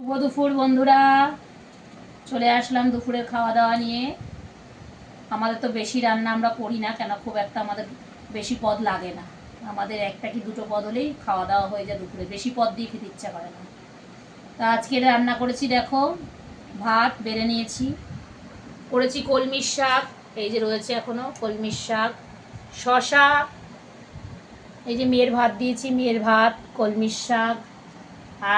শুভ দুপুর বন্ধুরা, চলে আসলাম দুপুরের খাওয়া দাওয়া নিয়ে। আমাদের তো বেশি রান্না আমরা করি না, কেন খুব একটা আমাদের বেশি পদ লাগে না। আমাদের একটা কি দুটো পদ হলেই খাওয়া দাওয়া হয়ে যায় দুপুরে, বেশি পদ দিয়ে খেতে ইচ্ছা করে না। তা আজকে রান্না করেছি, দেখো ভাত বেড়ে নিয়েছি, করেছি কলমির শাক, এই যে রয়েছে এখনো কলমির শাক, শশা, এই যে মেয়ের ভাত দিয়েছি, মেয়ের ভাত, কলমির শাক,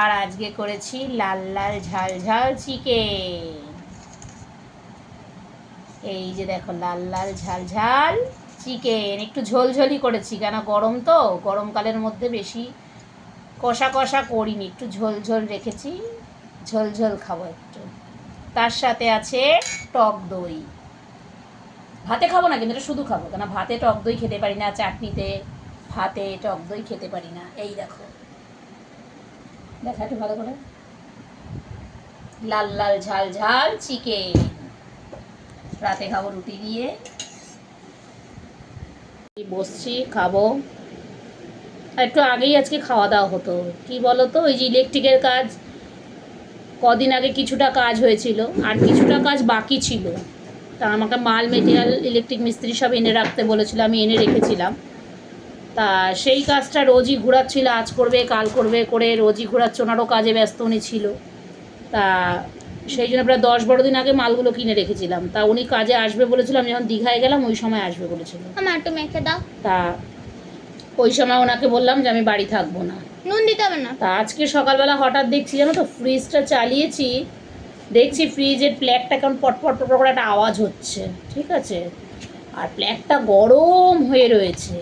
আর আজকে করেছি লাল লাল ঝাল ঝাল চিকেন। এই যে দেখো লাল লাল ঝাল ঝাল চিকেন, একটু ঝোলঝোলই করেছি, কেন গরম তো, গরমকালের মধ্যে বেশি কষা কষা করিনি, একটু ঝোল ঝোল রেখেছি, ঝোল ঝোল খাবো একটু। তার সাথে আছে টক দই। ভাতে খাবো না, কিন্তু এটা শুধু খাবো, কেন ভাতে টক দই খেতে পারি না, চাটনিতে ভাতে টক দই খেতে পারি না। এই দেখো, দেখা একটু ভালো করে, লাল লাল ঝাল ঝাল চিকেন, রাতে খাবো রুটি দিয়ে। বসছি খাবো, একটু আগেই আজকে খাওয়া দাওয়া হতো, কি বলো তো, ওই যে ইলেকট্রিকের কাজ, কদিন আগে কিছুটা কাজ হয়েছিল, আর কিছুটা কাজ বাকি ছিল। তা আমাকে মাল মেটেরিয়াল ইলেকট্রিক মিস্ত্রি সব এনে রাখতে বলেছিল, আমি এনে রেখেছিলাম। তা সেই কাজটা রোজই ঘোরাচ্ছিল, আজ করবে কাল করবে করে রোজই ঘোরাচ্ছে, ওনারও কাজে ব্যস্ত উনি ছিল। তা সেই জন্য প্রায় 10-12 দিন আগে মালগুলো কিনে রেখেছিলাম। তা উনি কাজে আসবে বলেছিল, আমি যখন দীঘায় গেলাম ওই সময় আসবে বলেছিল। আমার একটু মেখে দাও। তা ওই সময় ওনাকে বললাম যে আমি বাড়ি থাকবো না। নুন দিতে হবে না। তা আজকে সকালবেলা হঠাৎ দেখছি, জানো তো, ফ্রিজটা চালিয়েছি, দেখছি ফ্রিজের প্ল্যাগটা কেমন পটপট পটপট করে একটা আওয়াজ হচ্ছে, ঠিক আছে, আর প্ল্যাগটা গরম হয়ে রয়েছে,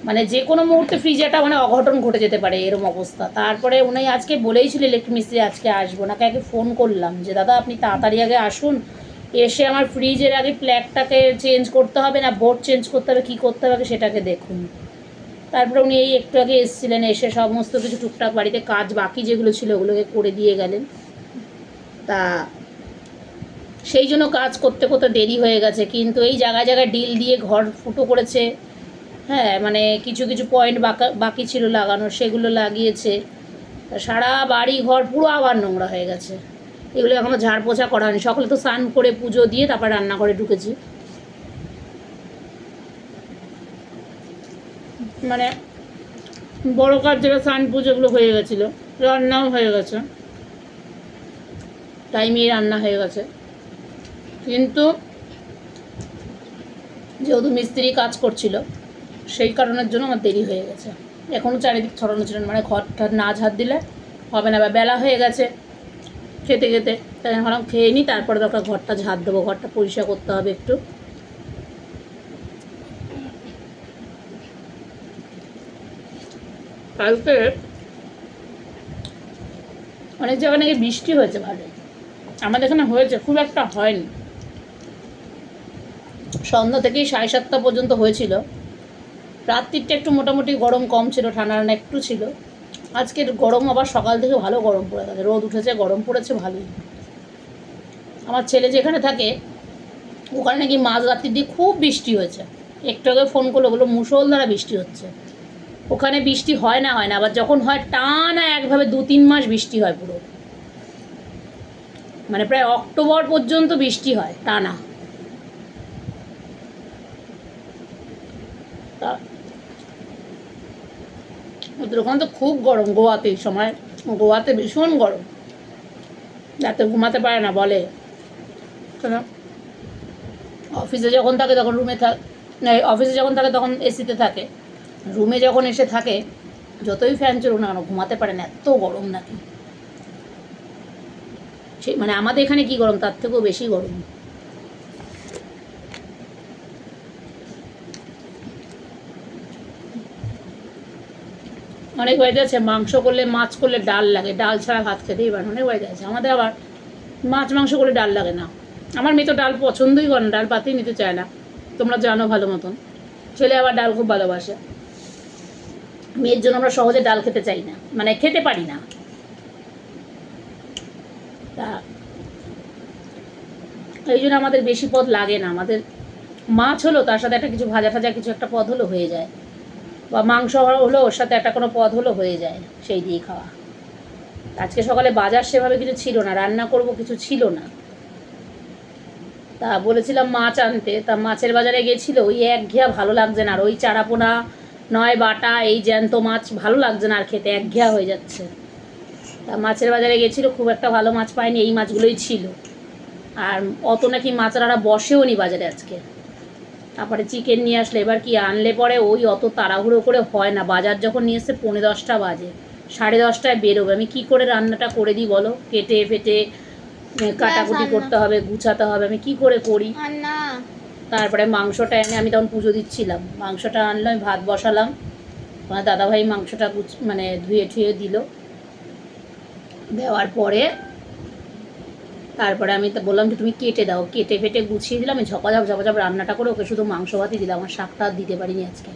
মানে যে কোনো মুহূর্তে ফ্রিজেটা মানে অঘটন ঘটে যেতে পারে এরকম অবস্থা। তারপরে উনি আজকে বলেইছিল ইলেকট্রিক মিস্ত্রি আজকে আসবো, ওনাকে আগে ফোন করলাম যে দাদা আপনি তাড়াতাড়ি আগে আসুন, এসে আমার ফ্রিজের আগে প্ল্যাগটাকে চেঞ্জ করতে হবে, না বোর্ড চেঞ্জ করতে হবে, কী করতে হবে সেটাকে দেখুন। তারপরে উনি এই একটু আগে এসেছিলেন, এসে সমস্ত কিছু টুকটাক বাড়িতে কাজ বাকি যেগুলো ছিল ওগুলোকে করে দিয়ে গেলেন। তা সেই জন্য কাজ করতে করতে দেরি হয়ে গেছে, কিন্তু এই জায়গায় জায়গায় ডিল দিয়ে ঘর ফুটো করেছে, হ্যাঁ, মানে কিছু কিছু পয়েন্ট বাকি ছিল লাগানোর, সেগুলো লাগিয়েছে। সারা বাড়ি ঘর পুরো আবার নোংরা হয়ে গেছে, এগুলো এখনও ঝাড় পোছা করা হয়নি। সকালে তো স্নান করে পুজো দিয়ে তারপর রান্নাঘরে ঢুকেছি, মানে বড় কাজ যেটা স্নান পুজোগুলো হয়ে গেছিলো, রান্নাও হয়ে গেছে, টাইমেই রান্না হয়ে গেছে, কিন্তু যেহেতু মিস্ত্রি কাজ করছিল সেই কারণের জন্য আমার দেরি হয়ে গেছে। এখনও চারিদিক ছড়ানো ছিল, মানে ঘরটা না ঝাড় দিলে হবে না, বা বেলা হয়ে গেছে খেতে খেতে, তাই ভাবলাম খেয়ে নিই, তারপরে দরকার ঘরটা ঝাড় দেবো, ঘরটা পরিষ্কার করতে হবে একটু। কালকে অনেক জায়গায় নাকি বৃষ্টি হয়েছে ভালো, আমাদের এখানে হয়েছে, খুব একটা হয়নি। সন্ধ্যা থেকেই 7:30 পর্যন্ত হয়েছিল, রাত্রিটা একটু মোটামুটি গরম কম ছিল, ঠান্ডা ঠান্ডা একটু ছিল। আজকের গরম আবার সকাল থেকে ভালো গরম পড়ে গেছে, রোদ উঠেছে, গরম পড়েছে ভালোই। আমার ছেলে যেখানে থাকে ওখানে নাকি মাঝরাত্রির দিয়ে খুব বৃষ্টি হয়েছে, একটু আগে ফোন করলো, ওগুলো মুষলধারা বৃষ্টি হচ্ছে। ওখানে বৃষ্টি হয় না, আবার যখন হয় টানা একভাবে 2-3 মাস বৃষ্টি হয় পুরো, মানে প্রায় অক্টোবর পর্যন্ত বৃষ্টি হয় টানা। তা ওদের ওখানে তো খুব গরম, গোয়াতে এই সময়, গোয়াতে ভীষণ গরম, রাতে ঘুমাতে পারে না বলে, কেন অফিসে যখন থাকে তখন রুমে অফিসে যখন থাকে তখন এসিতে থাকে, রুমে যখন এসে থাকে যতই ফ্যান চলুক না কেন ঘুমাতে পারে না, এত গরম নাকি। সেই মানে আমাদের এখানে কি গরম, তার থেকেও বেশি গরম। অনেক বাড়িতে আছে মাংস করলে, মাছ করলে ডাল লাগে, ডাল ছাড়া ভাত খেতেই পারে, অনেক বাড়িতে আছে। আমাদের আবার মাছ মাংস করলে ডাল লাগে না, আমার মেয়ে তো ডাল পছন্দই করে না, ডাল পাতেই নিতে চায় না, তোমরা জানো ভালো মতন। ছেলে আবার ডাল খুব ভালোবাসে, মেয়ের জন্য আমরা সহজে ডাল খেতে চাই না, মানে খেতে পারি না। তা এই জন্য আমাদের বেশি পদ লাগে না, আমাদের মাছ হলো তার সাথে একটা কিছু ভাজা ভাজা কিছু একটা পদ হলো হয়ে যায়, বা মাংস হলো ওর সাথে একটা কোনো পদ হলো হয়ে যায়, সেই দিয়ে খাওয়া। আজকে সকালে বাজার সেভাবে কিছু ছিল না, রান্না করব কিছু ছিল না। তা বলেছিলাম মাছ আনতে, তা মাছের বাজারে গেছিল, ওই একঘেয়া ভালো লাগছে না, আর ওই চারাপোনা নয় বাটা এই জ্যান্ত মাছ ভালো লাগছে না আর খেতে, একঘেয়া হয়ে যাচ্ছে। তা মাছের বাজারে গেছিল, খুব একটা ভালো মাছ পায়নি, এই মাছগুলোই ছিল। আর অত নাকি মাছরারা বসেও নি বাজারে আজকে। তারপরে চিকেন নিয়ে আসলে, এবার কি আনলে পরে ওই অত তাড়াহুড়ো করে হয় না, বাজার যখন নিয়ে এসছে 10:45 বাজে, 10:30টায় বেরোবে, আমি কি করে রান্নাটা করে দিই বলো? কেটে ফেটে কাটাকুটি রান্না। করতে হবে, গুছাতে হবে, আমি কি করে করি? আর না তারপরে মাংসটা এনে, আমি তখন পুজো দিচ্ছিলাম, মাংসটা আনলো, আমি ভাত বসালাম, আমার দাদাভাই মাংসটা মানে ধুয়ে ঠুয়ে দিল, দেওয়ার পরে তারপরে আমি তো বললাম যে তুমি কেটে দাও, কেটে ফেটে গুছিয়ে দিলাম, আমি ঝপাঝপ ঝপাঝপ রান্নাটা করে ওকে শুধু মাংস ভাতই দিলাম, আমার শাকটা আর দিতে পারিনি আজকে।